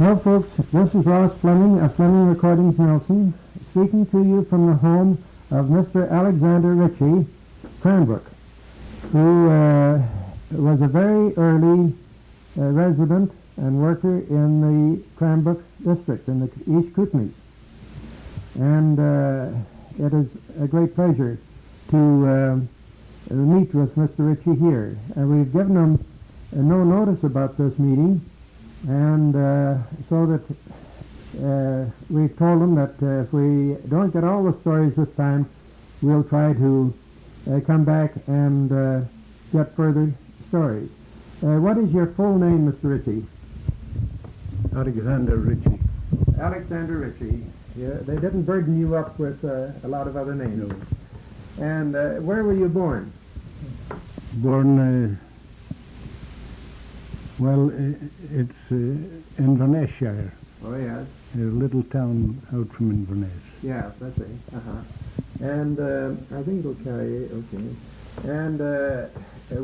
Hello folks, this is Ross Fleming of Fleming Recordings Nelson, speaking to you from the home of Mr. Alexander Ritchie, Cranbrook, who was a very early resident and worker in the Cranbrook district in the East Kootenay. And it is a great pleasure to meet with Mr. Ritchie here. We've given him no notice about this meeting, and so that we've told him that if we don't get all the stories this time, we'll try to come back and get further stories. What is your full name, Mr. Ritchie? Alexander Ritchie. Alexander Ritchie. Yeah, they didn't burden you up with a lot of other names. No. And where were you born? Born, it's Invernesshire. Oh, yes. A little town out from Inverness. Yes, I see. And I think it'll carry, okay. And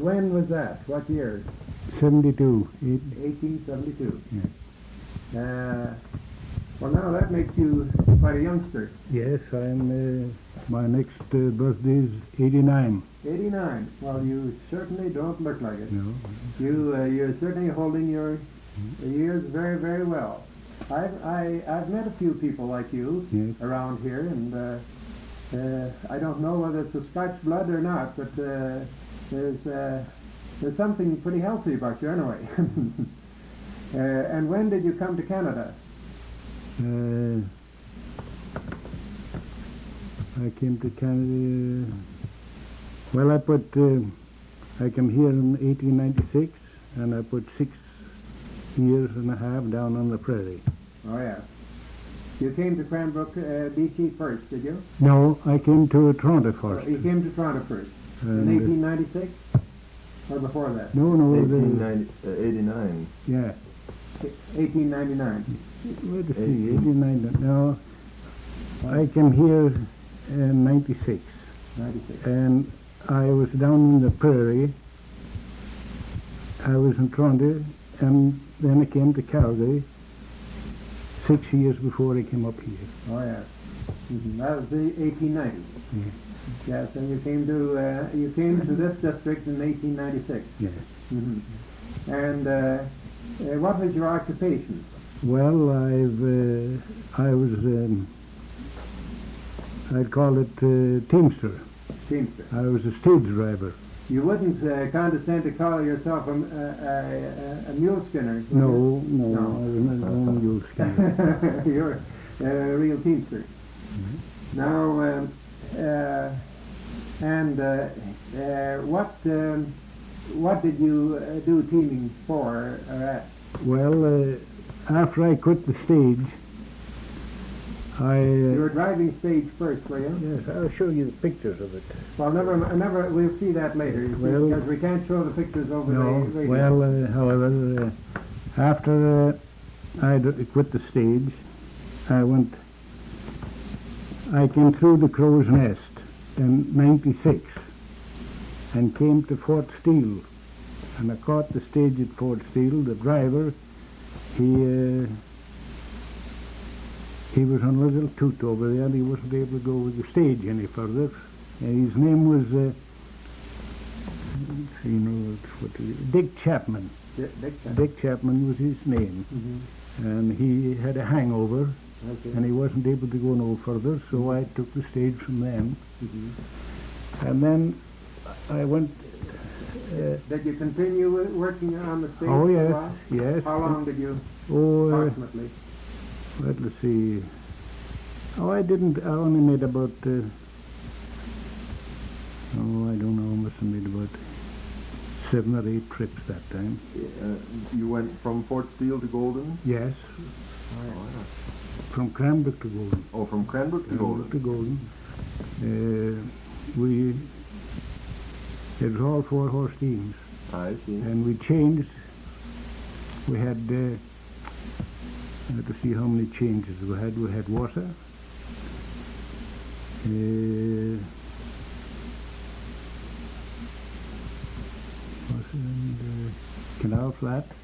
when was that? What year? 72. 1872. Yeah. Well, now that makes you quite a youngster. Yes, I'm. My next birthday is 89. 89. Well, you certainly don't look like it. No. You're certainly holding your years very, very well. I've met a few people like you around here, and I don't know whether it's a Scotch blood or not, but there's something pretty healthy about you anyway. And when did you come to Canada? I came to Canada. Well, I came here in 1896, and I put 6 years and a half down on the prairie. Oh, yeah. You came to Cranbrook, BC first, did you? No, I came to Toronto first. You came to Toronto first. And in 1896? Or before that? No. 89. Yeah. 1899. Wait to see, 89. No, I came here in 96. 96. And I was down in the prairie. I was in Toronto, and then I came to Calgary 6 years before I came up here. Oh, yes. That was the 1890. Yeah. Yes, and you came to this district in 1896. Yeah. And what was your occupation? Well, I'd call it teamster. Teamster. I was a stage driver. You wouldn't condescend to call yourself a mule skinner? No, I was not a mule skinner. You're a real teamster. Now, what did you do teaming for or at? Well, after I quit the stage, you were driving stage first, were you? Yes, I'll show you the pictures of it. Well, never. We'll see that later. Well, because we can't show the pictures over the radio. Well, however, after I quit the stage, I came through the Crow's Nest in 96 and came to Fort Steele, and I caught the stage at Fort Steele. The driver, he was on a little toot over there, and he wasn't able to go with the stage any further. His name was, Dick Chapman. Dick Chapman was his name. And he had a hangover, and he wasn't able to go no further, so I took the stage from them. And then I went... did you continue working on the stage? Oh, yes, for a while? yes. How long did you, approximately? Let's see. I only made about, I don't know, I must have made about 7 or 8 trips that time. You went from Fort Steele to Golden? Yes. Oh, yeah. From Cranbrook to Golden. Oh, from Cranbrook to Golden? To Golden. It was all 4-horse teams. I see. And we changed. We had, I had to see how many changes we had. We had Wasa, Canal Flats,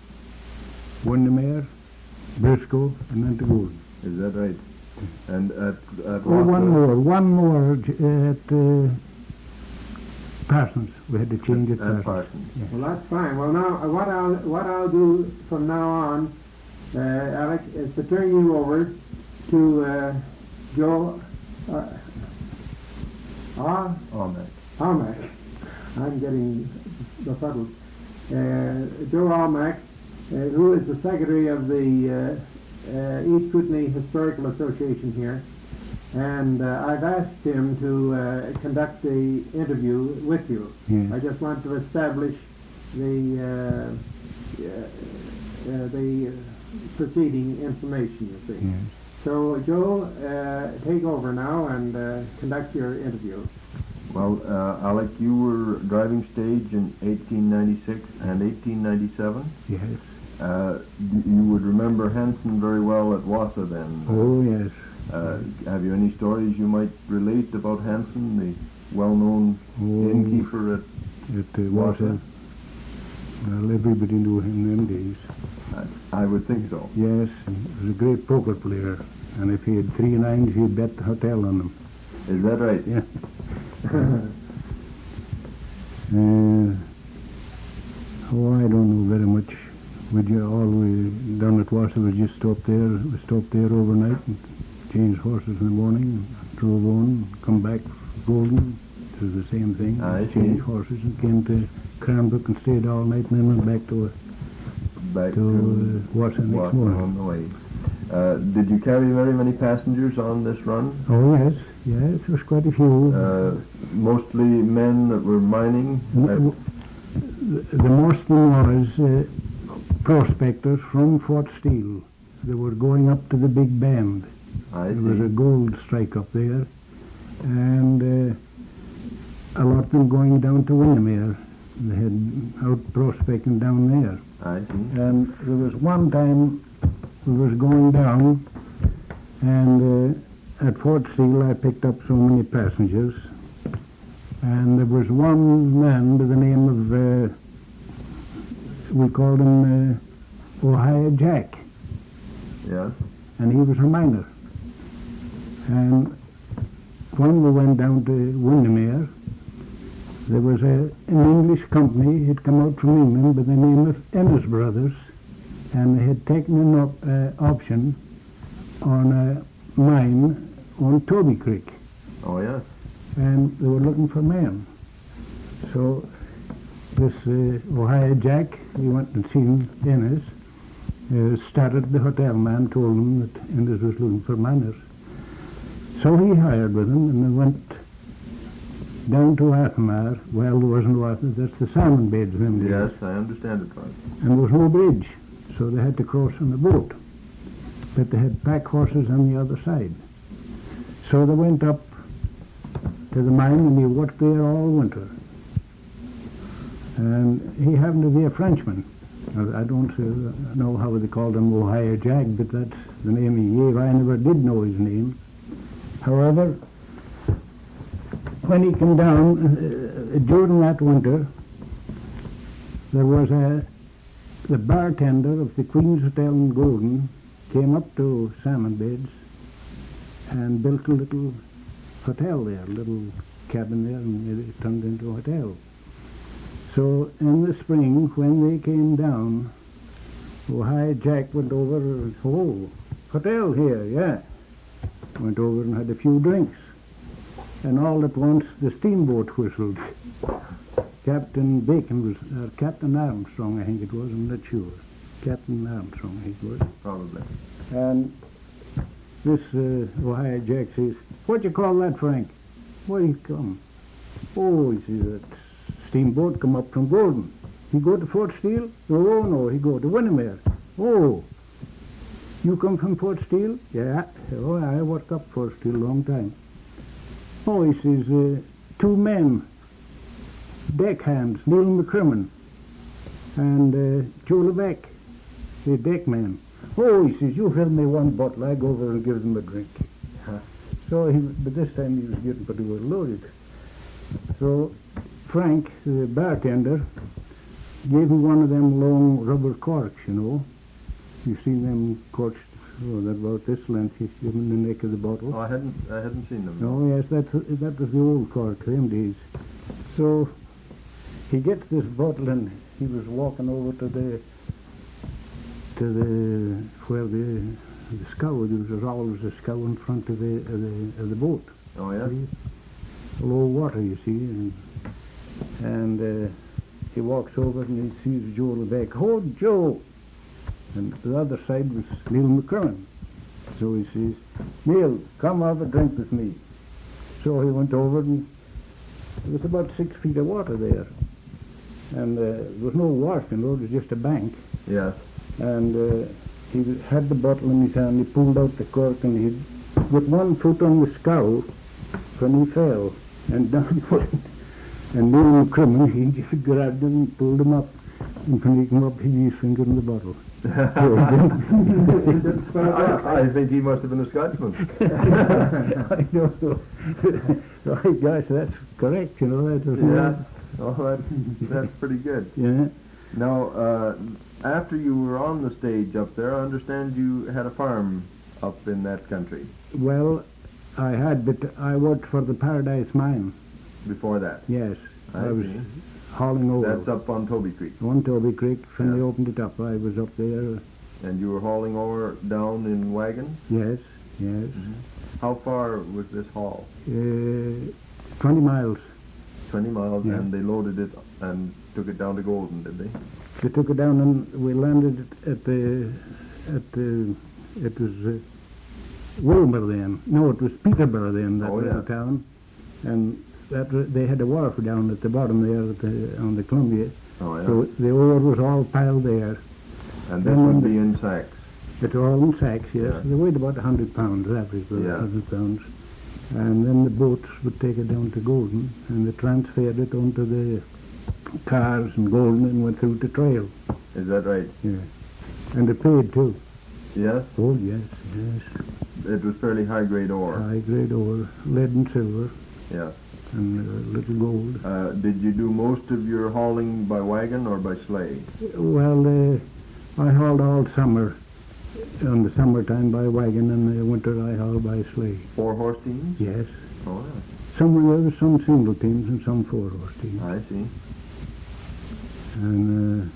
Windermere, Brisco, and then to Golden. Is that right? And at Oh, Wasa, one more at Parsons. We had to change it. at Parsons. Well, that's fine. Well, now what I'll do from now on, Alex, is to turn you over to Joe Almack. I'm getting befuddled. Joe Almack, who is the secretary of the East Kootenay Historical Association here, and I've asked him to conduct the interview with you. Yes. I just want to establish the preceding information, you see. Yes. So, Joe, take over now and conduct your interview. Well, Alec, you were driving stage in 1896 and 1897. Yes. You would remember Hanson very well at Wasa then. Oh, yes. Have you any stories you might relate about Hanson, the well-known innkeeper at Wasa. Well, everybody knew him them days. I would think so. Yes, and he was a great poker player, and if he had 3 nines, he'd bet the hotel on them. Is that right? Yeah. I don't know very much. All we done at Wasa was just stop there. We stopped there overnight and changed horses in the morning, drove on, come back Golden. It was the same thing. I see. Changed horses and came to Cranbrook and stayed all night, and then went back to Wasa next Wasa morning. on the way. Did you carry very many passengers on this run? Oh, yes. Yes, there was quite a few. Mostly men that were mining? The most of them was prospectors from Fort Steele. They were going up to the Big Bend. I There was a see. gold strike up there. And a lot of them going down to Windermere. They had out prospecting down there. I see. And there was one time we was going down, and at Fort Steele I picked up so many passengers, and there was one man by the name of, we called him Ohio Jack, Yes. and he was a miner. And when we went down to Windermere, there was an English company had come out from England by the name of Ennis Brothers, and they had taken an option on a mine on Toby Creek, Oh, yes. and they were looking for men. So this Ohio Jack, he went and seen Ennis, started the hotel man, told him that Ennis was looking for miners. So he hired with him, and they went down to Altamar. Well, there wasn't water, that's the salmon beds them days. Yes, I understand it, right. And there was no bridge, so they had to cross on a boat. But they had pack horses on the other side. So they went up to the mine, and he worked there all winter. And he happened to be a Frenchman. I don't know how they called him Ohio Jack, but that's the name he gave. I never did know his name. However, when he came down, during that winter, there was the bartender of the Queen's Hotel in Golden came up to Salmon Beds and built a little hotel there, a little cabin there, and it turned into a hotel. So in the spring, when they came down, Ohio Jack went over and, oh, hotel here, yeah. Went over and had a few drinks. And all at once the steamboat whistled. Captain Captain Armstrong, I think it was, I'm not sure. Captain Armstrong, I think it was. Probably. And this Ohio Jack says, what you call that, Frank? Where he come? Oh, he says, that steamboat come up from Golden. He go to Fort Steele? Oh, no, he go to Windermere. Oh, you come from Fort Steele? Yeah. Oh, I worked up Fort Steele a long time. Oh, he says, 2 men, deckhands, Neil McCrimmon and Joe Levesque, the deckman. Oh, he says, you fill me 1 bottle, I go over and give them a drink. So, but this time he was getting pretty well loaded. So, Frank, the bartender, gave him one of them long rubber corks, you know, You seen them corks? Oh, they're about this length. You see them in the neck of the bottle. Oh, I hadn't seen them. Oh yes, that was the old cork, them days. So he gets this bottle and he was walking over to the where the scow. There was always a scow in front of the boat. Oh yeah. Low water, you see, and he walks over and he sees Joe in the back. Hold Joe! And the other side was Neil McCrimmon. So he says, Neil, come have a drink with me. So he went over and there was about 6 feet of water there. And there was no wash, you know, it was just a bank. Yes. And he had the bottle in his hand, he pulled out the cork and he, with one foot on the scow, when he fell, and down he went. And Neil McCrimmon, he just grabbed him and pulled him up. And when he came up, he had his finger in the bottle. I think he must have been a Scotsman. I don't know. Right, guys, that's correct, you know. That was That's pretty good. Yeah. Now, after you were on the stage up there, I understand you had a farm up in that country. Well, I had, but I worked for the Paradise Mine. Before that? Yes. I was see. hauling over. That's up on Toby Creek. On Toby Creek. When Yeah. they opened it up, I was up there. And you were hauling ore down in wagons? Yes, yes. How far was this haul? 20 miles. 20 miles, Yeah. and they loaded it and took it down to Golden, did they? They took it down and we landed at the it was Wilmer then. No, it was Peterborough then, that Oh, little yeah. town. And they had a wharf down at the bottom there on the Columbia. Oh, yeah. So the ore was all piled there. And this then would be in sacks. It was all in sacks, yes. Yeah. They weighed about 100 pounds, average, about Yeah. 100 pounds. And then the boats would take it down to Golden, and they transferred it onto the cars in Golden and went through the trail. Is that right? Yeah. And they paid too. Yes? Oh, yes, yes. It was fairly high-grade ore. High-grade ore, lead and silver, Yes. and a little gold. Did you do most of your hauling by wagon or by sleigh? Well, I hauled all summer, in the summertime by wagon, and in the winter I hauled by sleigh. 4-horse teams? Yes. Oh, There was some single teams and some 4-horse teams. yeah. I see. And,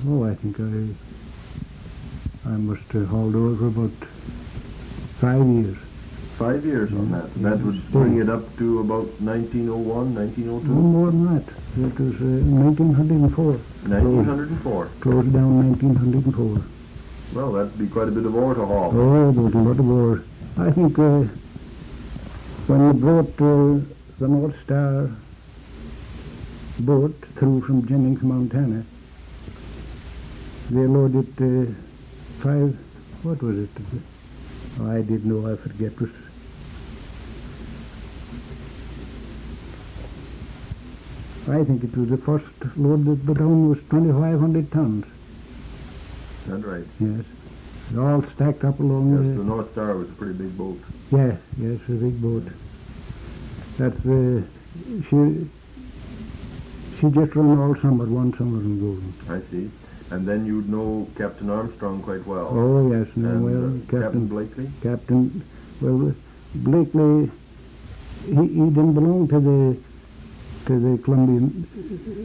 I think I must have hauled over for about 5 years. 5 years on that. Yeah. That would bring it up to about 1901, 1902? No more than that. It was 1904. 1904. Closed down 1904. Well, that'd be quite a bit of ore to haul. Oh, there was a lot of ore. I think when they brought the North Star boat through from Jennings, Montana, they loaded 5, what was it? Oh, I didn't know, I forget. It was, I think it was the first load that went down was 2,500 tons. That's right. Yes. They're all stacked up along Yes, the North Star was a pretty big boat. Yes, yes, a big boat. That's she just ran all summer, one summer in Golden. I see. And then you'd know Captain Armstrong quite well. Oh yes, no, And well, Captain Blakely? Blakely, he didn't belong to the Columbia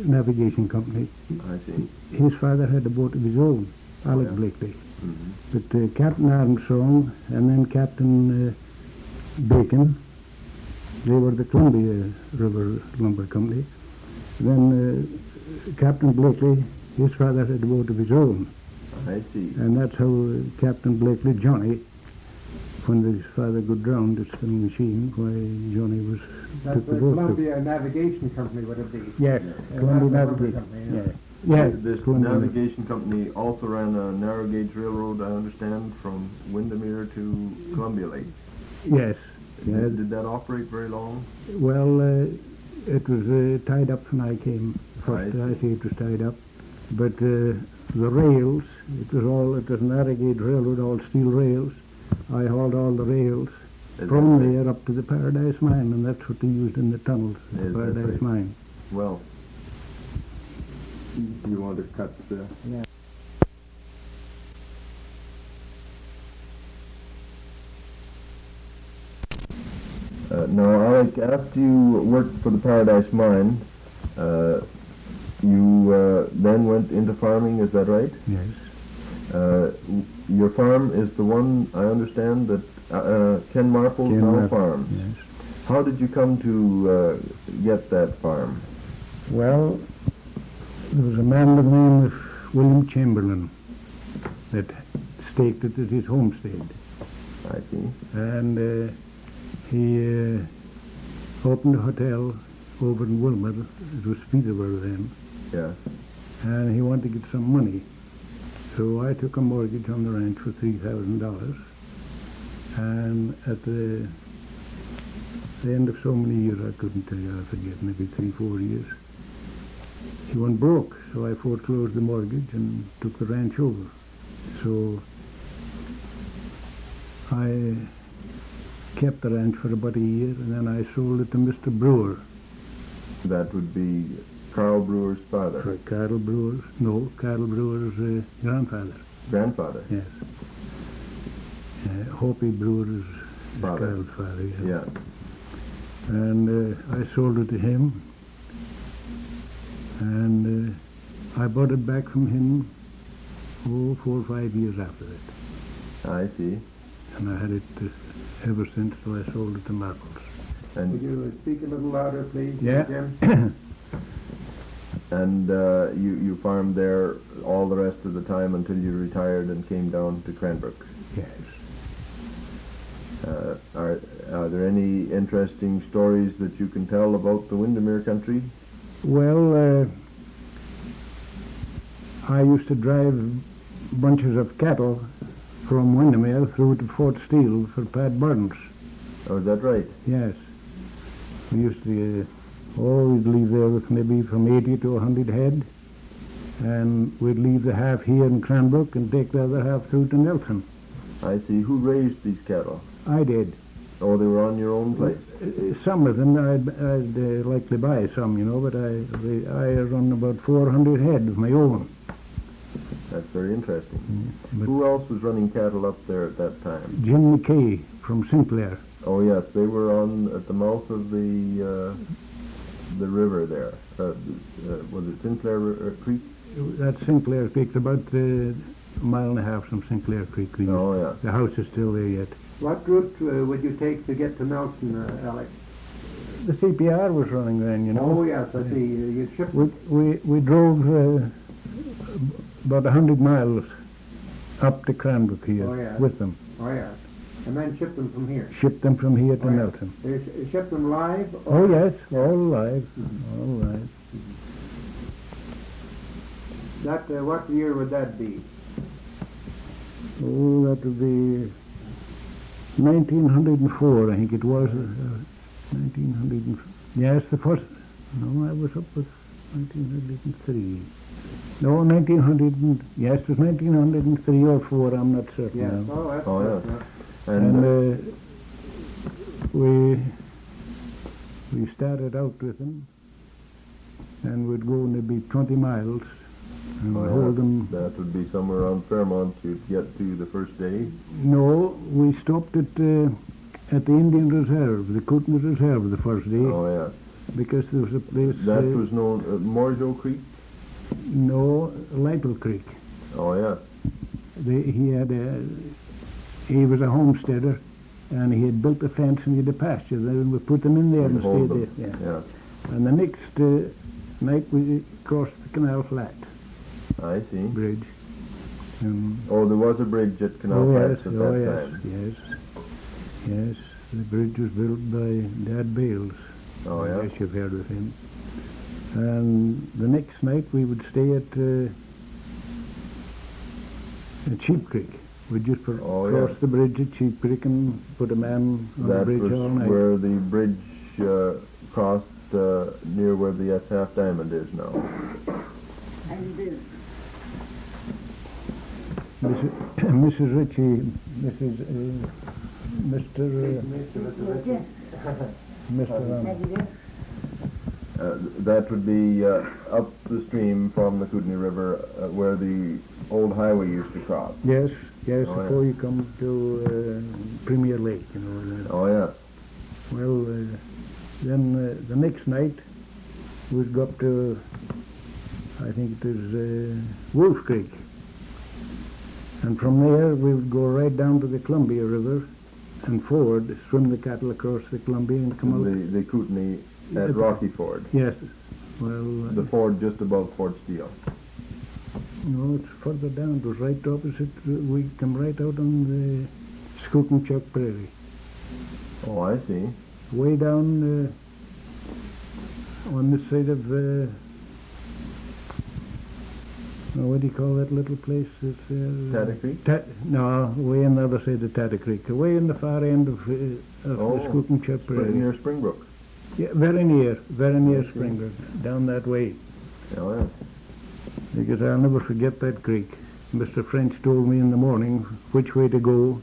Navigation Company. I see. His father had a boat of his own, Alec yeah. Blakely. Mm-hmm. But Captain Armstrong and then Captain Bacon, they were the Columbia River Lumber Company. Then Captain Blakely, his father had a boat of his own. I see. And that's how Captain Blakely, Johnny, when his father got drowned at the machine, why Johnny was That's took the the boat. Columbia Navigation Company, would it be? Yes, Columbia Navigation. Company, Yeah. Yeah, This Columbia. navigation company also ran a narrow gauge railroad, I understand, from Windemere to Columbia Lake. Yes. Yeah. Did that operate very long? Well, it was tied up when I came. First, I I see it was tied up. But the rails, it was a narrow gauge railroad, all steel rails. I hauled all the rails from there up to the Paradise Mine, and that's what they used in the tunnels, the Paradise right? Mine. Well, you want to cut the... Yeah. Now, Alec, after you worked for the Paradise Mine, you then went into farming, is that right? Yes. Your farm is the one, I understand, that Ken Marple now farms. Yes. How did you come to get that farm? Well, there was a man by the name of William Chamberlain that staked it as his homestead. I see. And he opened a hotel over in Windermere. It was Peterborough then. Yes. And he wanted to get some money. So I took a mortgage on the ranch for $3,000. And at the end of so many years, I couldn't tell you, I forget, maybe 3-4 years, he went broke. So I foreclosed the mortgage and took the ranch over. So I kept the ranch for about a year, and then I sold it to Mr. Brewer. That would be Carl Brewer's father. For Carl Brewer's grandfather. Grandfather? Yes. Hoppy Brewer's Father. Carl's father, yes. Yeah. And I sold it to him, and I bought it back from him, 4 or 5 years after that. I see. And I had it ever since till I sold it to Marples. And Would you speak a little louder, please, Yeah. Jim? and you farmed there all the rest of the time until you retired and came down to Cranbrook. Yes. Are there any interesting stories that you can tell about the Windermere country? Well, I used to drive bunches of cattle from Windermere through to Fort Steele for Pat Burns. Oh, is that right? Yes. We used to always leave there with maybe from 80 to 100 head, and we'd leave the half here in Cranbrook and take the other half through to Nelson. I see. Who raised these cattle? I did. Oh, they were on your own place? Some of them I'd like to buy some, you know, but I run about 400 head of my own. That's very interesting. But Who else was running cattle up there at that time? Jim McKay from Sinclair. Oh, yes, they were at the mouth of the river there. Was it Sinclair Creek? That's Sinclair Creek, about a mile and a half from Sinclair Creek. Oh, yeah. The house is still there yet. What route would you take to get to Nelson, Alex? The CPR was running then, you know. Oh, yes, I see. You shipped... We drove about 100 miles up to Cranbrook here with them. Oh, yes. And then shipped them from here? Shipped them from here to yes. Nelson. You shipped them live? Oh, yes, all live. All live. That, what year would that be? Oh, that would be 1904, I think it was. 1900. Yes, the first. No, I was up with 1903. No, 1900. Yes, it was 1903 or 4. I'm not certain. Yes. Now. Oh, that's Oh, yeah. And we started out with them, and we'd go maybe 20 miles, and we'd hold them. That would be somewhere around Fairmont you'd get to the first day? No, we stopped at the Indian Reserve, the Kootenay Reserve, the first day. Oh, yeah. Because there was a place... That was known Morjo Creek? No, Lytle Creek. Oh, yeah. He was a homesteader, and he had built a fence and he had a pasture there, and we put them in there and stayed there. Yeah. And the next night we crossed the Canal Flats. I see. Bridge. Oh, there was a bridge at Canal Flats at that time? Yes. The bridge was built by Dad Bales. Oh, yeah? I guess you've heard of him. And the next night we would stay at Sheep Creek. We'd just cross the bridge at Sheep Creek and put a man on the bridge all night. That was where the bridge crossed near where the S-Half Diamond is now. Mrs. Ritchie, Mr. That would be up the stream from the Kootenay River where the old highway used to cross. Yes, before you come to Premier Lake, you know. Oh, yes. Well, then the next night we'd go up to, I think it is Wolfe Creek. And from there we would go right down to the Columbia River and ford, swim the cattle across the Columbia and come out. The Kootenay at Rocky Ford. Yes. Well, The ford just above Fort Steele. no, it's further down. It was right opposite. We come right out on the Skookumchuck Prairie. Oh, I see. Way down on this side of, what do you call that little place? Tatty Creek? No, way on the other side of Tatty Creek. Way in the far end of the Skookumchuck Prairie. Near Spring Brook. Yeah, very near Spring Brook, down that way. Oh, yeah. Because I'll never forget that creek. Mr. French told me in the morning which way to go,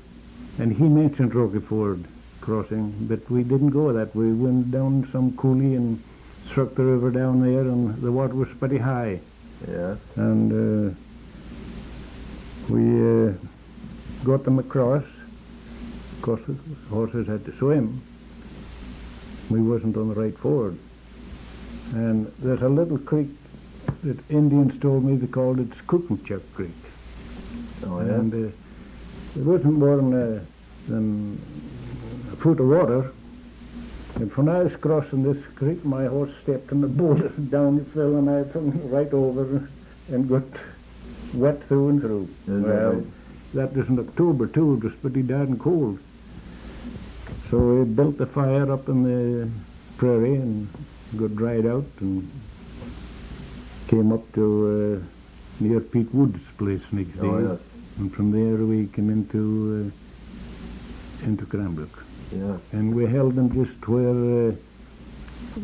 and he mentioned Rocky Ford crossing, but we didn't go that way. We went down some coulee and struck the river down there, and the water was pretty high. Yeah. And we got them across. Of course, the horses had to swim. We wasn't on the right ford. And there's a little creek that Indians told me they called it Skookumchuck Creek. Oh, yeah. And it wasn't more than a foot of water. And when I was crossing this creek, my horse stepped in the boulder, down it fell, and I fell right over and got wet through and through. Well, that was in October too. It was pretty darn cold. So we built the fire up in the prairie and got dried out and came up to near Pete Wood's place next day. Oh, yes. And from there we came into Cranbrook. Yeah. And we held them just where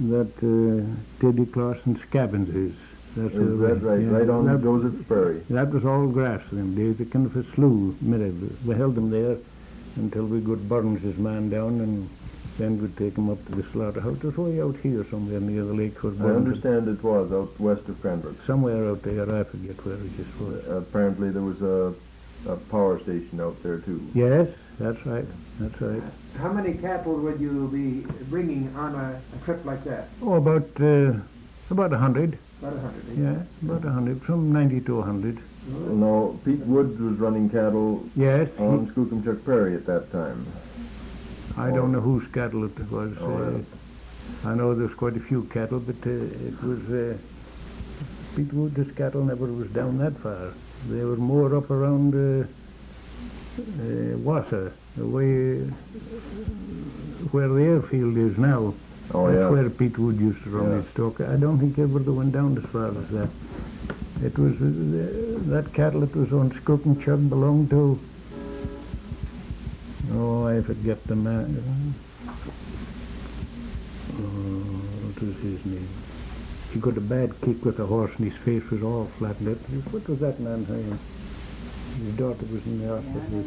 that Teddy Clausen's cabins is. That's Is that right? yeah, Right on Joseph's Prairie. That was all grass them days. A kind of a slough. We held them there until we got Burns' man down, and then we'd take them up to the slaughterhouse. It was way out here somewhere near the lake where I Burns. understand it was out west of Cranbrook. Somewhere out there, I forget where it just was. Apparently there was a power station out there too. Yes, that's right. That's right. How many cattle would you be bringing on a trip like that? Oh, about 100. About 100. Yeah, about 100, from 90 to 100. No, Pete Woods was running cattle Yes, on Skookumchuck Prairie at that time. I don't know whose cattle it was. Oh, I know there's quite a few cattle, but it was Pete Woods' cattle never was down that far. They were more up around Wasa, the way where the airfield is now. Oh, That's yeah. where Pete Wood used to run Yeah. his stock. I don't think ever they went down as far as that. It was that cattle that was on Skookumchuck belonged to. Oh, I forget the man. What was his name? He got a bad kick with a horse, and his face was all flattened out. What was that man's name? His daughter was in the hospital.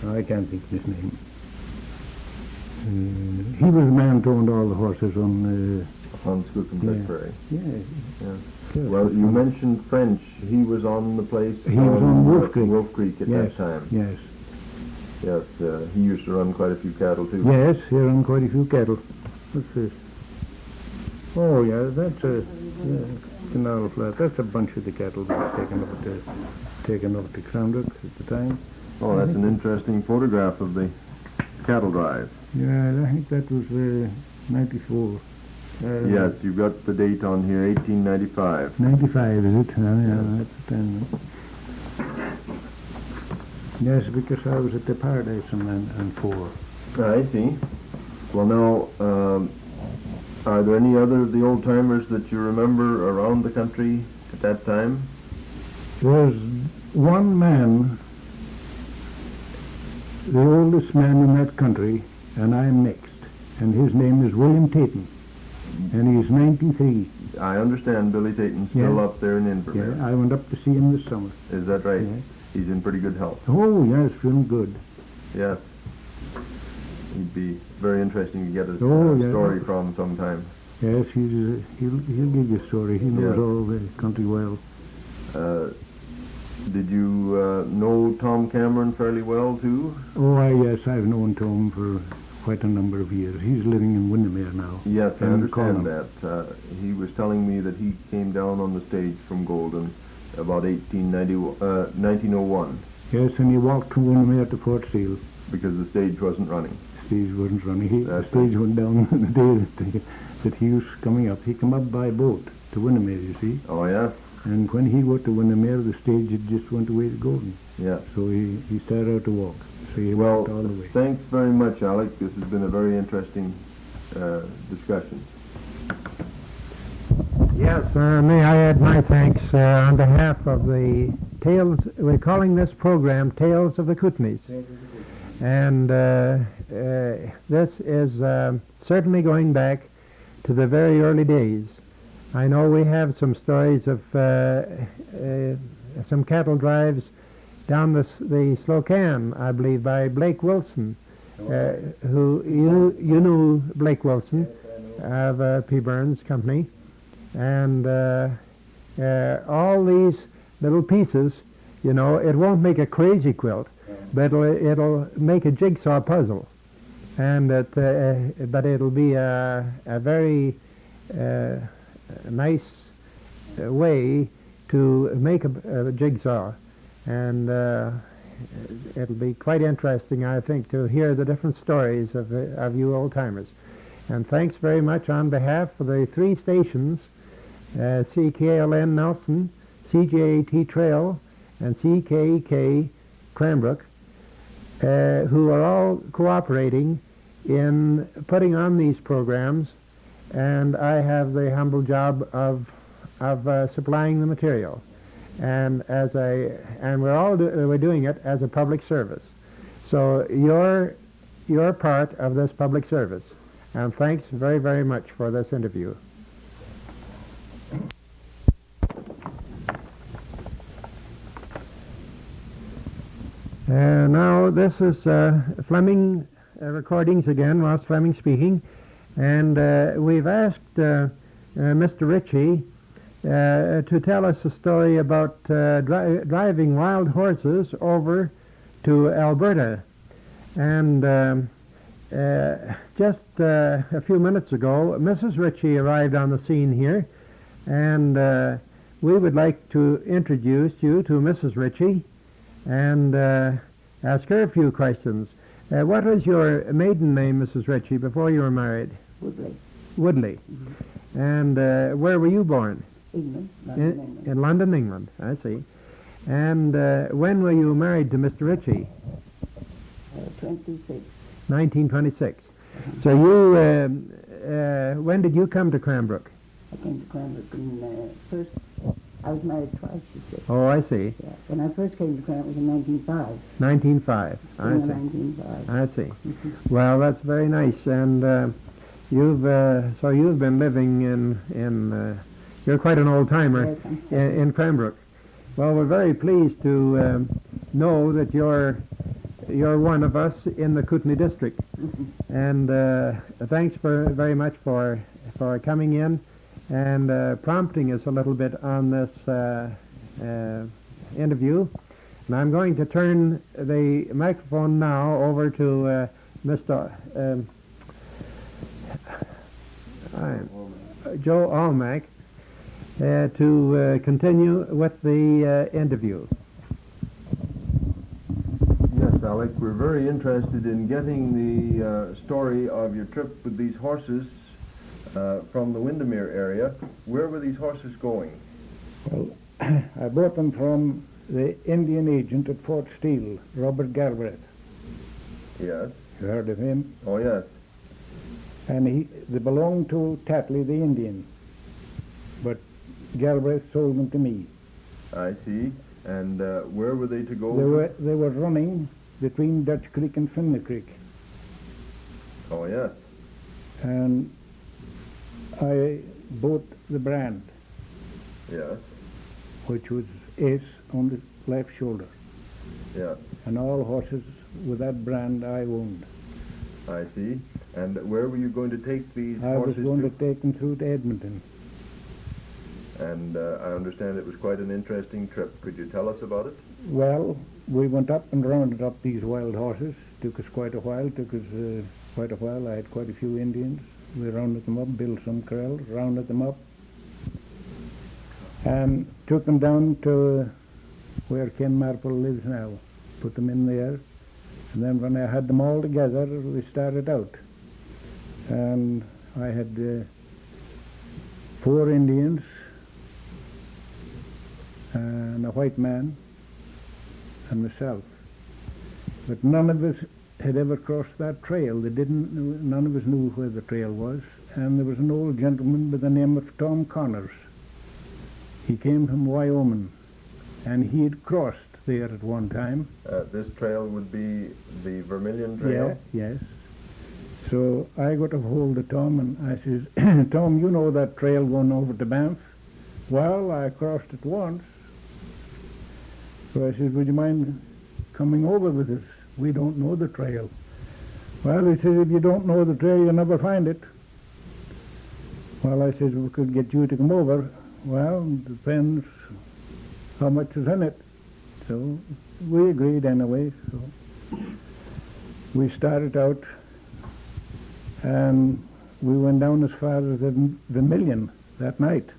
I can't think of his name. He was the man who owned all the horses on Skookumchuck Prairie. Yeah. Yeah. Well, you mentioned French. He was on the place. He was on Wolfe Creek. Wolfe Creek at Yes, that time. Yes. Yes, he used to run quite a few cattle too. Yes, he ran quite a few cattle. What's this? Oh, yeah, that's a Canal Flats. That's a bunch of the cattle that was taken up to Cranbrook at the time. Oh, that's an interesting photograph of the cattle drive. Yeah, I think that was 94. Yes, you've got the date on here, 1895. 95, is it? Yeah, that's the time. Yes, because I was at the Paradise and 4. I see. Well, now, are there any other of the old-timers that you remember around the country at that time? There's one man, the oldest man in that country, and I'm next. And his name is William Tatum. And he's 93. I understand Billy Tatum's still Yeah. up there in Invermere. Yeah, I went up to see him this summer. Is that right? Yeah. He's in pretty good health. Oh, yes, feeling good. Yes. He'd be very interesting to get a Yeah. story from sometime. Yes, he'll give you a story. He knows Yeah. all the country well. Did you know Tom Cameron fairly well, too? Oh, yes, I've known Tom for quite a number of years. He's living in Windermere now. Yes, I in understand Cornwall. that. He was telling me that he came down on the stage from Golden about 1901 Yes, and he walked from Windermere to Fort Steele. because the stage wasn't running. Stage wasn't running. The That's stage went down the day that he was coming up. He came up by boat to Windermere, you see. Oh, yeah? And when he got to Windermere, the stage had just went away to Golden. Yeah. So he started out to walk. So he Well, walked all the way. thanks very much, Alec. This has been a very interesting discussion. Yes, may I add my thanks on behalf of the Tales. We're calling this program Tales of the Kootenays. And this is certainly going back to the very early days. I know we have some stories of some cattle drives down the Slocan, I believe, by Blake Wilson, who you knew Blake Wilson of P. Burns Company, and all these little pieces. You know, it won't make a crazy quilt, but it'll make a jigsaw puzzle, and but it'll be a very nice way to make a jigsaw, and it'll be quite interesting, I think, to hear the different stories of you old-timers. And thanks very much on behalf of the three stations, CKLN Nelson, CJAT Trail, and CKK Cranbrook, who are all cooperating in putting on these programs, and I have the humble job of supplying the material, and we're doing it as a public service. So you're part of this public service, and thanks very, very much for this interview. Now this is Fleming recordings again, Ross Fleming speaking, and we've asked Mr. Ritchie to tell us a story about driving wild horses over to Alberta. And just a few minutes ago, Mrs. Ritchie arrived on the scene here, and we would like to introduce you to Mrs. Ritchie and ask her a few questions. What was your maiden name, Mrs. Ritchie, before you were married? Woodley. Woodley. And where were you born? England. London, England. In London, England. I see. And when were you married to Mr. Ritchie? 26. 1926. So you, when did you come to Cranbrook? I came to Cranbrook in first. I was married twice, you see. Oh, I see. Yeah. When I first came to Cranbrook was in 1905. 1905. I Spring of see. 1905. I see. Well, that's very nice. And you've been living in you're quite an old timer in Cranbrook. Well, we're very pleased to know that you're one of us in the Kootenay district. And thanks very much for coming in and prompting us a little bit on this interview. And I'm going to turn the microphone now over to Mr. Joe Almack to continue with the interview. Yes, Alec, we're very interested in getting the story of your trip with these horses from the Windermere area. Where were these horses going? Well, I bought them from the Indian agent at Fort Steele, Robert Galbraith. Yes. You heard of him? Oh, yes. And they belonged to Tatley, the Indian. But Galbraith sold them to me. I see. And where were they to go? They were running between Dutch Creek and Fleming Creek. Oh, yes. And I bought the brand, Yes. which was Ace on the left shoulder. Yes. And all horses with that brand I owned. I see. And where were you going to take these I was horses going to? to take them through to Edmonton. And I understand it was quite an interesting trip. Could you tell us about it? Well, we went up and rounded up these wild horses. Took us quite a while. I had quite a few Indians. We rounded them up, built some corrals, rounded them up, and took them down to where Ken Marple lives now. Put them in there. And then when I had them all together, we started out. And I had 4 Indians and a white man and myself. But none of us had ever crossed that trail. None of us knew where the trail was. And there was an old gentleman by the name of Tom Connors. He came from Wyoming, and he had crossed there at one time. This trail would be the Vermilion Trail? Yeah, yes. So I got a hold of Tom, and I says, Tom, you know that trail going over to Banff? Well, I crossed it once. So I said, would you mind coming over with us? We don't know the trail. Well, he says, if you don't know the trail, you'll never find it. Well, I said, we could get you to come over. Well, it depends how much is in it. So we agreed anyway. So we started out, and we went down as far as the Vermilion that night.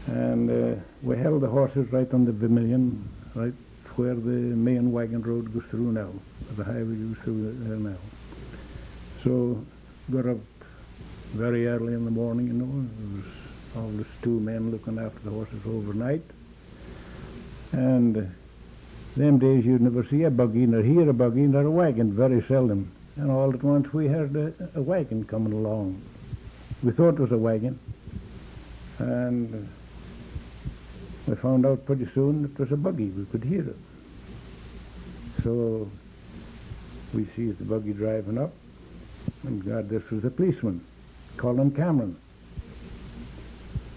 And we held the horses right on the Vermilion, right where the main wagon road goes through now, the highway goes through there now. So got up very early in the morning, you know. There was always 2 men looking after the horses overnight. And them days you'd never see a buggy, nor hear a buggy, nor a wagon, very seldom. And all at once we heard a wagon coming along. We thought it was a wagon. And we found out pretty soon it was a buggy. We could hear it. So we see the buggy driving up. And God, this was a policeman, Colin Cameron.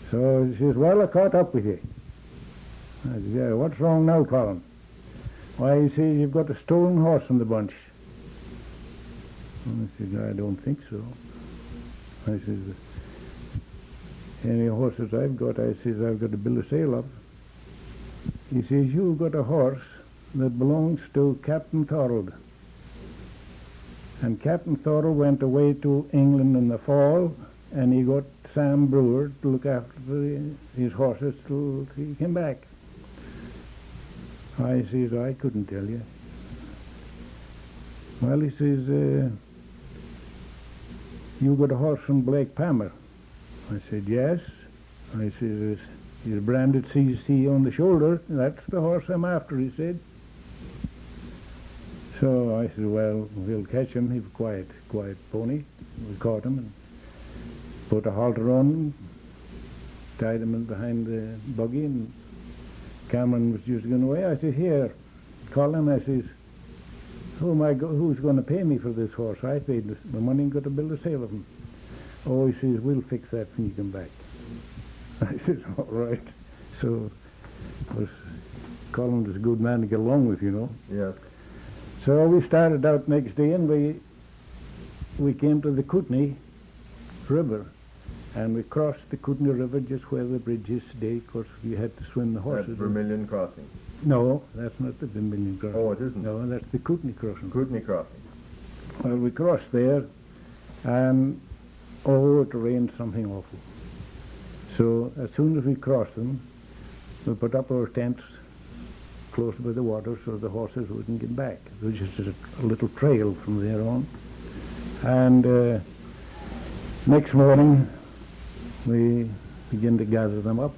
So he says, well, I caught up with you. I said, yeah, what's wrong now, Colin? Why, he says, you've got a stolen horse in the bunch. And I said, I don't think so. I says, any horses I've got, I says, I've got a bill of sale of. He says, you've got a horse that belongs to Captain Thorold. And Captain Thorold went away to England in the fall, and he got Sam Brewer to look after his horses till he came back. I says, I couldn't tell you. Well, he says, you got a horse from Blake Palmer. I said, yes. I says, he's branded CC on the shoulder. That's the horse I'm after, he said. So I said, well, we'll catch him. He's a quiet pony. We caught him and put a halter on him, tied him in behind the buggy, and Cameron was just going away. I said, here, Colin, I says, who's going to pay me for this horse? I paid the money and got a bill of sale of him. Oh, he says, we'll fix that when you come back. I said, all right. So Colin was a good man to get along with, you know. Yes. So we started out next day, and we came to the Kootenay River, and we crossed the Kootenay River just where the bridge is today. Of course, you had to swim the horses. That's Vermilion Crossing. No, that's not the Vermilion Crossing. Oh, it isn't? No, that's the Kootenay Crossing. Kootenay Crossing. Well, we crossed there, and it rained something awful. So as soon as we crossed them, we put up our tents close by the water so the horses wouldn't get back. There was just a little trail from there on. And next morning, we begin to gather them up.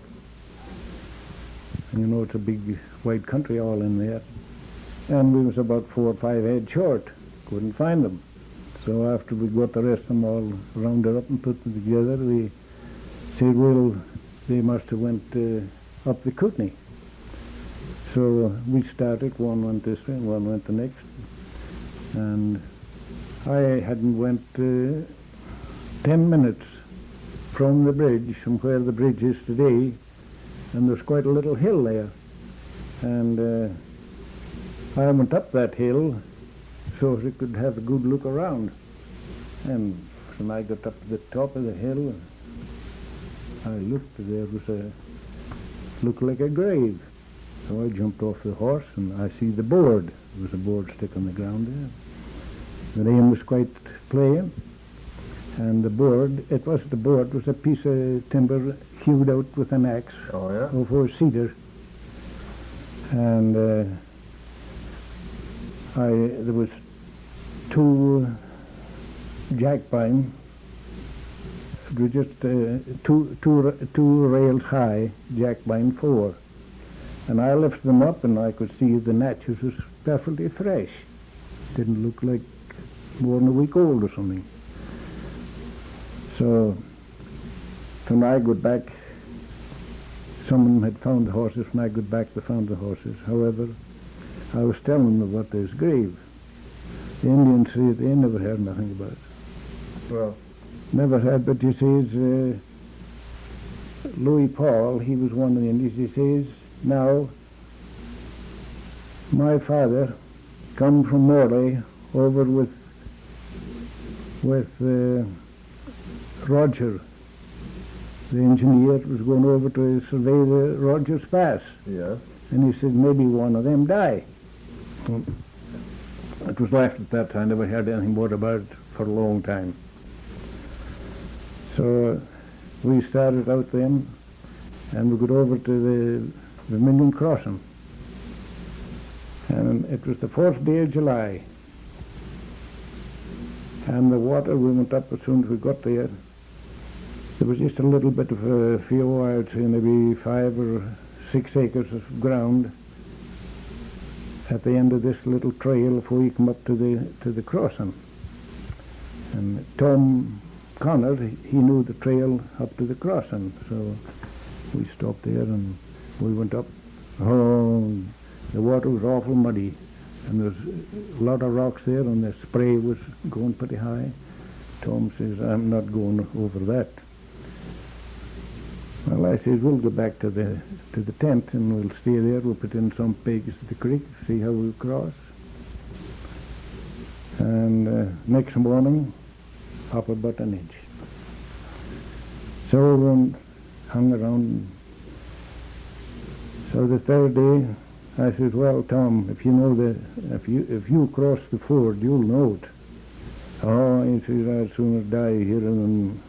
And you know, it's a big white country all in there. And we was about 4 or 5 head short. Couldn't find them. So after we got the rest of them all rounded up and put them together, we said, well, they must have went up the Kootenay. So we started, one went this way, one went the next. And I hadn't went 10 minutes from the bridge, from where the bridge is today, and there's quite a little hill there. And I went up that hill so as I could have a good look around. And when I got up to the top of the hill, I looked, there was looked like a grave. So I jumped off the horse and I see the board. There was a board stick on the ground there. The rain was quite plain, and the board, it wasn't a board, it was a piece of timber hewed out with an axe over cedar. And there was two jackpine. It was just two rails high, jackpine 4. And I lifted them up and I could see the natches was perfectly fresh. Didn't look like more than a week old or something. So when I got back, someone had found the horses. When I got back, they found the horses. However, I was telling them about this grave. The Indians say they never heard nothing about it. Well, never heard, but you see, Louis Paul, he was one of the Indians. He says, now, my father come from Morley over with Roger, the engineer, was going over to survey the Rogers Pass. yeah. And he said, maybe one of them die. It was left at that time. Never heard anything more about it for a long time. So we started out then, and we got over to the Vermilion Crossing. And it was the 4th day of July. And the water, we went up as soon as we got there. There was just a little bit of a few, I would say maybe 5 or 6 acres of ground at the end of this little trail before you come up to the crossing. And Tom Connor, he knew the trail up to the crossing, so we stopped there and we went up. Oh, the water was awful muddy, and there's a lot of rocks there, and the spray was going pretty high. Tom says, I'm not going over that. Well, I says, we'll go back to the tent and we'll stay there. We'll put in some pigs at the creek, see how we cross. And next morning, up about an inch. So we hung around. So the 3rd day, I says, well, Tom, if you know if you cross the ford, you'll know it. Oh, he says, I'd sooner die here than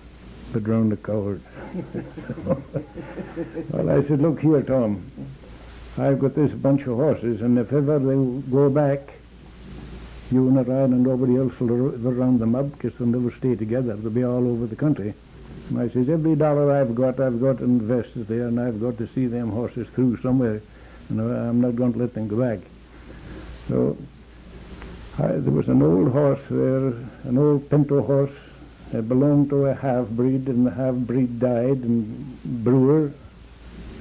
put round the coward. Well, I said, look here, Tom, I've got this bunch of horses, and if ever they go back, you and I and nobody else will round them up, because they'll never stay together. They'll be all over the country. And I says, every dollar I've got invested there, and I've got to see them horses through somewhere, and I'm not going to let them go back. So there was an old horse there, an old pinto horse. It belonged to a half-breed, and the half-breed died, and Brewer,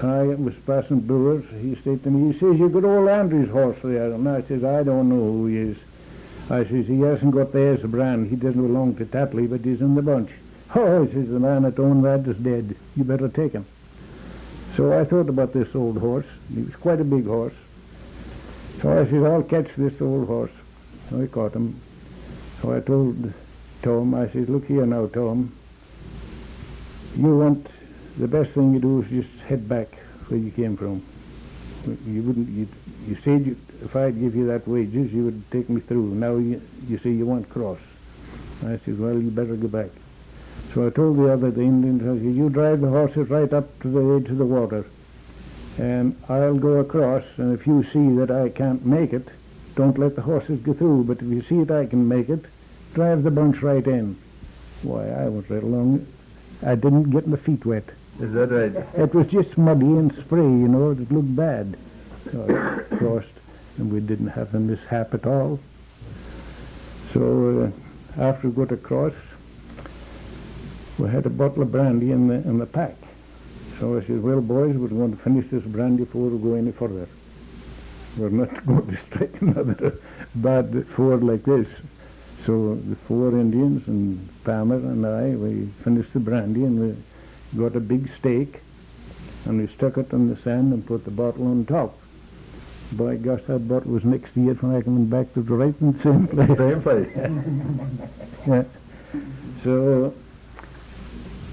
I was passing Brewer's, he said to me, he says, you got old Andrew's horse there. And I says, I don't know who he is. I says, he hasn't got the S brand, he doesn't belong to Tapley, but he's in the bunch. Oh, he says, the man that owned that is dead, you better take him. So I thought about this old horse. He was quite a big horse. So I said, I'll catch this old horse. So I caught him. So I told Tom, I said, look here now, Tom, the best thing you do is just head back where you came from. You said if I'd give you that wages, you would take me through. Now you say you want cross. I said, well, you better go back. So I told the Indians, I said, you drive the horses right up to the edge of the water, and I'll go across, and if you see that I can't make it, don't let the horses go through, but if you see that I can make it, drive the bunch right in. Why, I went right along. I didn't get my feet wet. Is that right? It was just muddy and spray, you know. It looked bad. So I crossed, and we didn't have a mishap at all. So after we got across, we had a bottle of brandy in the pack. So I said, well, boys, we're going to finish this brandy before we go any further. We're not going to strike another bad ford like this. So the 4 Indians and Palmer and I, we finished the brandy, and we got a big stake, and we stuck it in the sand and put the bottle on top. By gosh, that bottle was next to it when I came back to the right in the same place. Same place. Yeah. So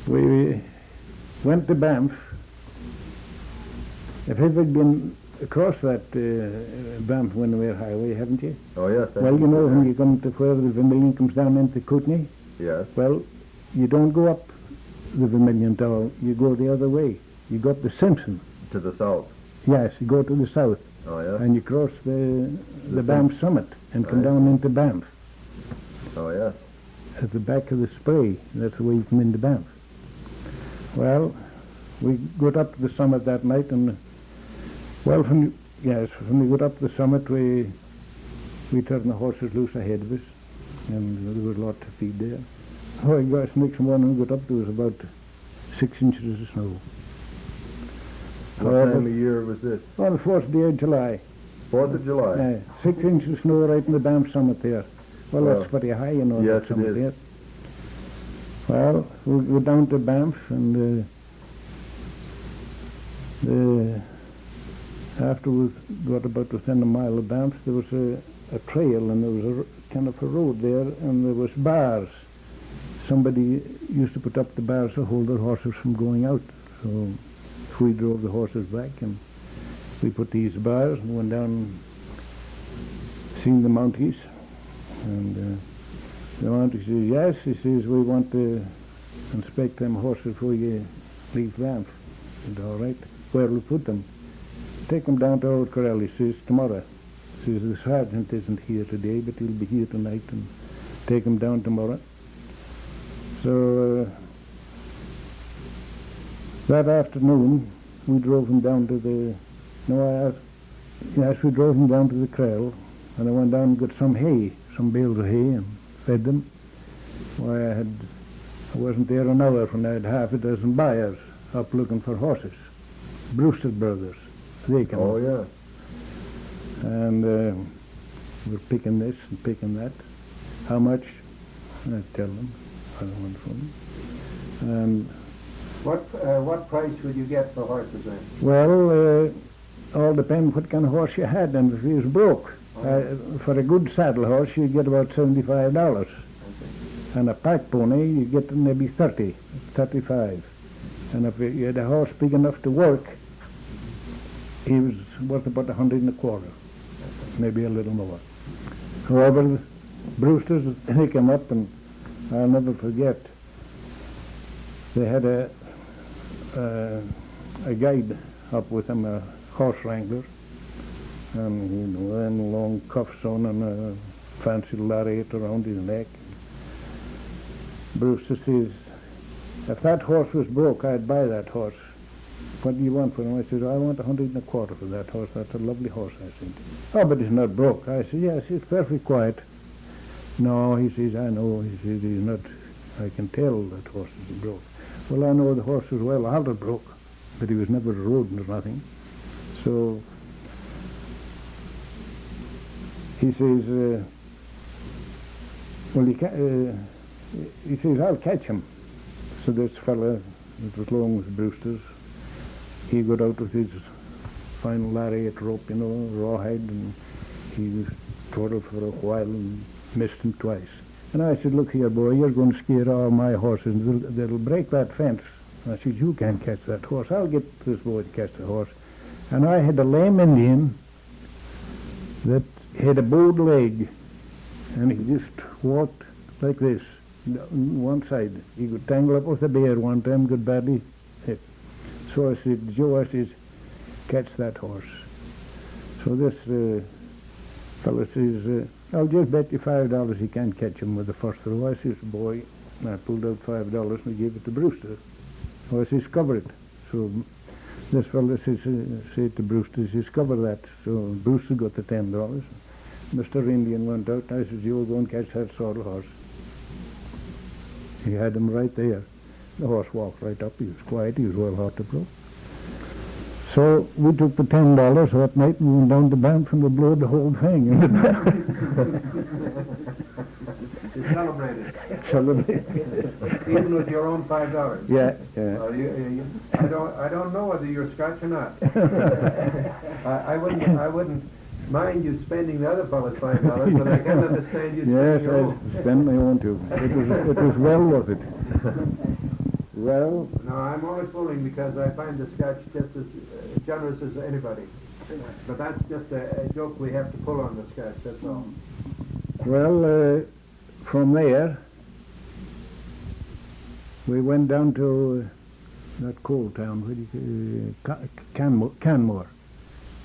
we went at the Banff, if you've been across that Banff Windermere highway, haven't you? Oh, yes. Well, you know, when you come to where the Vermilion comes down into Kootenay, Yes. well, you don't go up the Vermilion Tower, you go the other way. You go up the Simpson. To the south. Yes, you go to the south, Oh, yeah. and you cross the Banff summit and come Right. down into Banff. Oh, yes. At the back of the spray, that's the way you come into Banff. Well, we got up to the summit that night, and well, when we got up to the summit, we turned the horses loose ahead of us, and there was a lot to feed there. Oh, gosh, next morning we got up, there was about 6 inches of snow. What time of year was this? On the 4th day of July. 4th of July. 6 inches of snow right in the Banff summit there. Well, that's pretty high, you know. Yes, that summit it is. there. Well, we go down to Banff, and after we got about within a mile of Banff, there was a trail, and there was a kind of a road there, and there was bars. Somebody used to put up the bars to hold their horses from going out. So we drove the horses back, and we put these bars and went down, seeing the Mounties. And the Mountie says, yes, he says, we want to inspect them horses before you leave Banff. I said, all right, where will we put them? Take them down to Old Corral, he says, tomorrow. He says, the sergeant isn't here today, but he'll be here tonight, and take them down tomorrow. So that afternoon, we drove him down to we drove him down to the kraal, and I went down and got some hay, some bales of hay, and fed them. Why, I wasn't there an hour when I had half a dozen buyers up looking for horses. Brewster brothers, they came Oh, up. yeah. And we're picking this and picking that. How much? I tell them. I don't want from them. And What price would you get for horses then? well, all depends what kind of horse you had, and if he was broke. For a good saddle horse, you get about $75. And a pack pony, you get maybe 35. And if you had a horse big enough to work, he was worth about 100 and a quarter, maybe a little more. However, Brewster's, they came up, and I'll never forget, they had a guide up with him, a horse wrangler, and you know, them long cuffs on and a fancy lariat around his neck. Brewster says, if that horse was broke, I'd buy that horse. What do you want for him? I said, I want 100 and a quarter for that horse. That's a lovely horse, I said. Oh, but he's not broke. I said, yes, he's perfectly quiet. No, he says, I know. He says, he's not, I can tell that horse is broke. Well, I know the horse was well haltered broke, but he was never rode or nothing. So he says, he says, I'll catch him. So this fella that was along with Brewster's, he got out with his fine lariat rope, you know, rawhide, and he was throttled for a while and missed him twice. And I said, look here, boy, you're going to scare all my horses, and they'll break that fence. I said, you can't catch that horse. I'll get this boy to catch the horse. And I had a lame Indian that had a bowed leg, and he just walked like this, on one side. He could tangle up with a bear one time, got badly hit. So I said, Joe, I says, catch that horse. So this fellow says, I'll just bet you $5 he can't catch him with the first throw. I says, boy, and I pulled out $5 and I gave it to Brewster. So I says, cover it. So this fellow says to Brewster, he says, cover that. So Brewster got the $10. Mr. Indian went out, and I says, you'll go and catch that saddle horse. He had him right there. The horse walked right up. He was quiet. He was well hearted, bro. So we took the $10 that night and went down to Banff and we blew the whole thing. You celebrated. Celebrated. Even with your own $5. Yeah. I don't know whether you're Scotch or not. I wouldn't mind you spending the other fellow's $5, but I can't understand you spending Yes, your own. I spent my own too. It was well worth it. Well, No, I'm always fooling because I find the Scotch just as generous as anybody. But that's just a joke we have to pull on the Scotch, that's all. well, from there, we went down to that coal town, Canmore.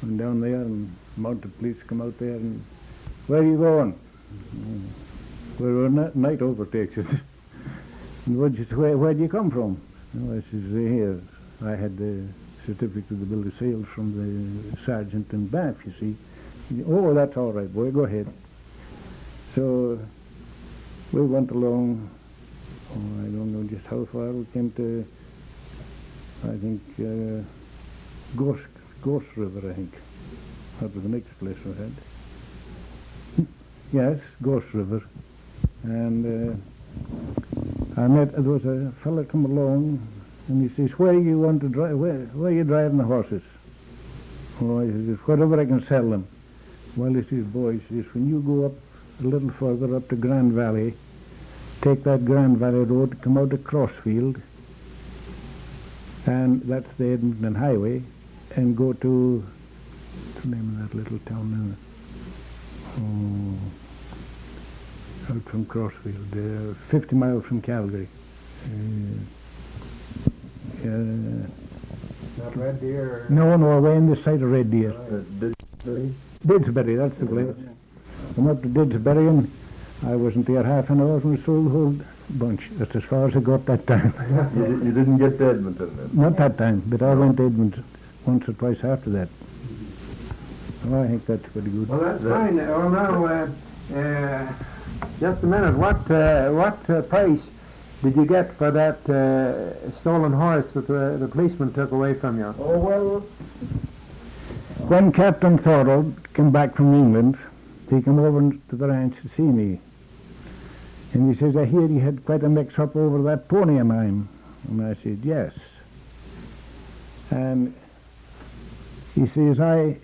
Went down there and mounted police come out there and, where are you going? We were night overtakes us. And where'd you come from? Well, I says, here. I had the certificate of the bill of sale from the sergeant in Banff, you see. Oh, that's all right, boy, go ahead. So we went along, I don't know just how far, we came to, I think, Ghost River, I think. That was the next place we had. Yes, Ghost River. And there was a fella come along, and he says, where you want to drive, where are you driving the horses? Oh, he says, wherever I can sell them. Well, he says, boys, he says, when you go up a little further up to Grand Valley, take that Grand Valley Road, come out to Crossfield, and that's the Edmonton Highway, and go to, what's the name of that little town now? Oh, out from Crossfield, 50 miles from Calgary. Not Red Deer? No, away in the side of Red Deer. Didsbury, that's the place. Come up to Didsbury, and I wasn't there half an hour and we sold the whole bunch. That's as far as I got that time. You didn't get to Edmonton then? Not that time, but I went to Edmonton once or twice after that. Oh, I think that's pretty good. Well, that's fine. Well, now, just a minute. What price did you get for that stolen horse that the policeman took away from you? Oh, well, when Captain Thorold came back from England, he came over to the ranch to see me. And he says, I hear you had quite a mix-up over that pony of mine. And I said, yes. And he says, I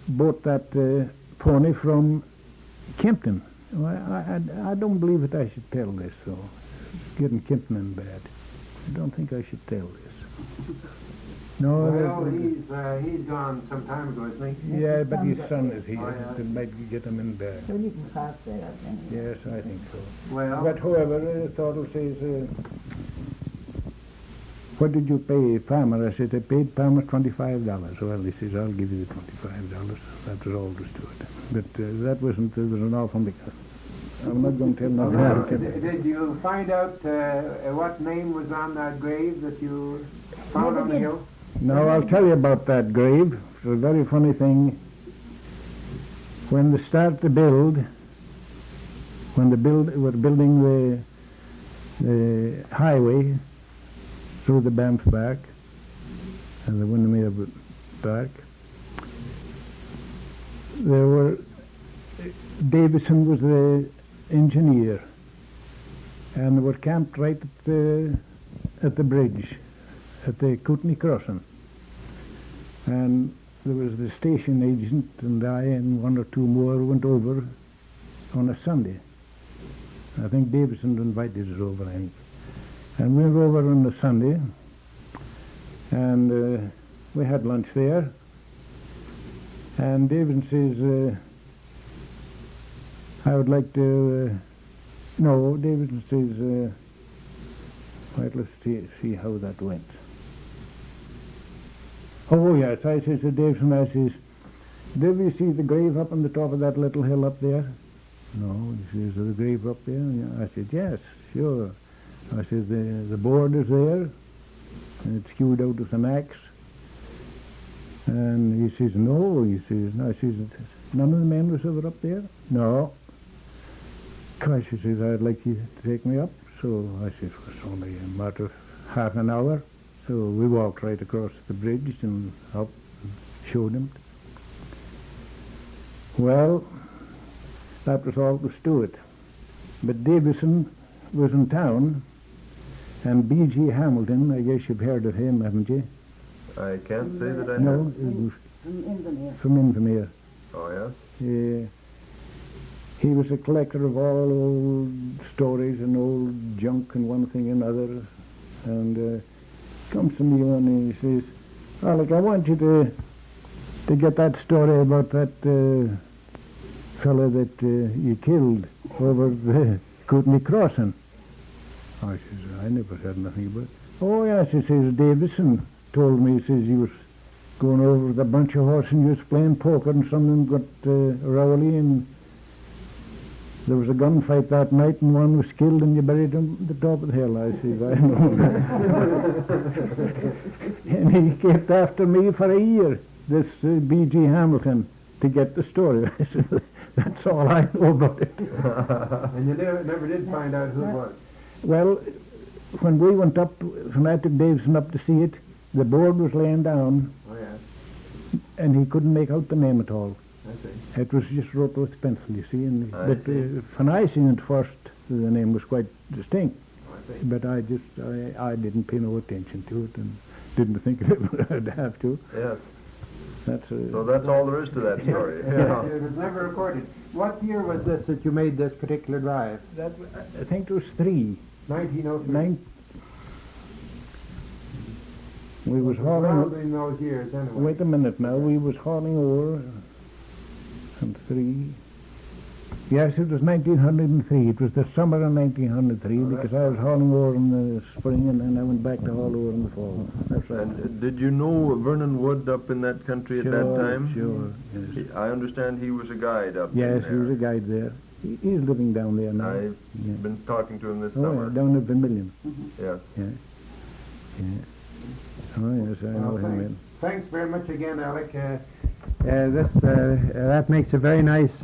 bought that pony from Kempton. Well, I don't believe that I should tell this, though. It's getting Kempton in bad. I don't think I should tell this. No, well, he's gone some time ago, isn't he? Yeah, but his son is here. It might get him in bad. Well, you can pass that up then. Yes, I think so. Well, But however, Thornton says, what did you pay Palmer? I said, I paid Palmer $25. Well, he says, I'll give you the $25. That was all there to it. But that wasn't, there was an awful mix. I'm not going to tell nothing. Did you find out what name was on that grave that you found on the hill? No, I'll tell you about that grave. It's a very funny thing. When they start to build, when they were building the highway through the Banff back and the Windermere back, there were, Davison was the engineer, and they were camped right at the bridge, at the Kootenay crossing. And there was the station agent and I and one or two more went over on a Sunday. I think Davison invited us over, I think. And we were over on the Sunday, and we had lunch there. And Davison says, I would like to, no, Davison says, right, let's see how that went. Oh, yes, I says to Davison, I says, did you see the grave up on the top of that little hill up there? No, he says, the grave up there? Yeah. I said, yes, sure. I says, the board is there, and it's hewed out with an axe. And he says, no, he says, I says, none of the men was ever up there? No. Gosh, he says, I'd like you to take me up. So I said, it was only a matter of half an hour. So we walked right across the bridge and up and showed him. Well, that was all there was to it. But Davison was in town, and B.G. Hamilton, I guess you've heard of him, haven't you? I can't say that I have. No, it was From Invermere. from Invermere. Oh, yes? He was a collector of all old stories and old junk and one thing and another. and comes to me one and he says, Alec, I want you to get that story about that fellow that you killed over the Kootenay crossing. I says, I never said nothing about it. Oh yes, he says, Davison told me, he says, he was going over with a bunch of horses and you was playing poker and some of them got rowdy and there was a gunfight that night and one was killed and you buried him at the top of the hill. I says, I know. And he kept after me for a year, this B.G. Hamilton, to get the story. I said, that's all I know about it. And you never did find out who it was? Well, when we went up, when I took Davison up to see it, the board was laying down. Oh, yes. And he couldn't make out the name at all. I see. It was just wrote with pencil, you see. And, but when I seen it first, the name was quite distinct. I see. But I didn't pay no attention to it and didn't think I'd have to. Yes. So that's all there is to that story. Yeah. It was never recorded. What year was this that you made this particular drive? I think it was 3. 1903. We was Around hauling. in those years, anyway. Wait a minute now. We was hauling ore. And 3. Yes, it was 1903. It was the summer of 1903 because I was hauling ore in the spring and then I went back to haul ore in the fall. That's right. And did you know Vernon Wood up in that country at that time? Sure. Yes. I understand he was a guide up there. Yes, he was a guide there. He's living down there now. I've been talking to him this Oh, summer. yeah, down at Vermilion. Yes. Yeah. Yeah. Oh, yes, I know him. Well. Thanks very much again, Alec. That makes a very nice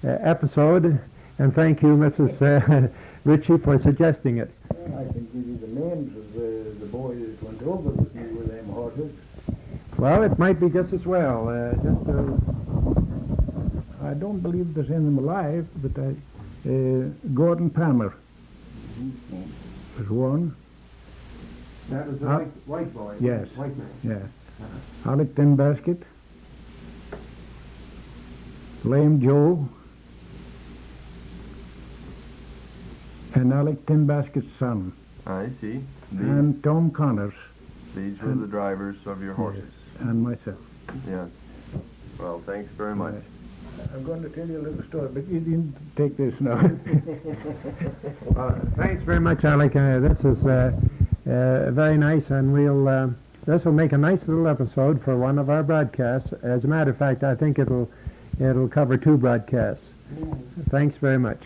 episode, and thank you, Mrs. Ritchie, for suggesting it. I can give you the names of the boys that went over with me with them horses. Well, it might be just as well. I don't believe there's any of them alive, but Gordon Palmer was one. That was the white boy. Yes. White man. Yeah. Alec Tinbasket, Lame Joe, and Alec Tinbasket's son. I see. And Tom Connors. These were the drivers of your horses. Yes, and myself. Yes. Well, thanks very much. I'm going to tell you a little story, but you didn't take this now. Thanks very much, Alec. This is very nice, and this will make a nice little episode for one of our broadcasts. As a matter of fact, I think it'll cover 2 broadcasts. Thanks very much.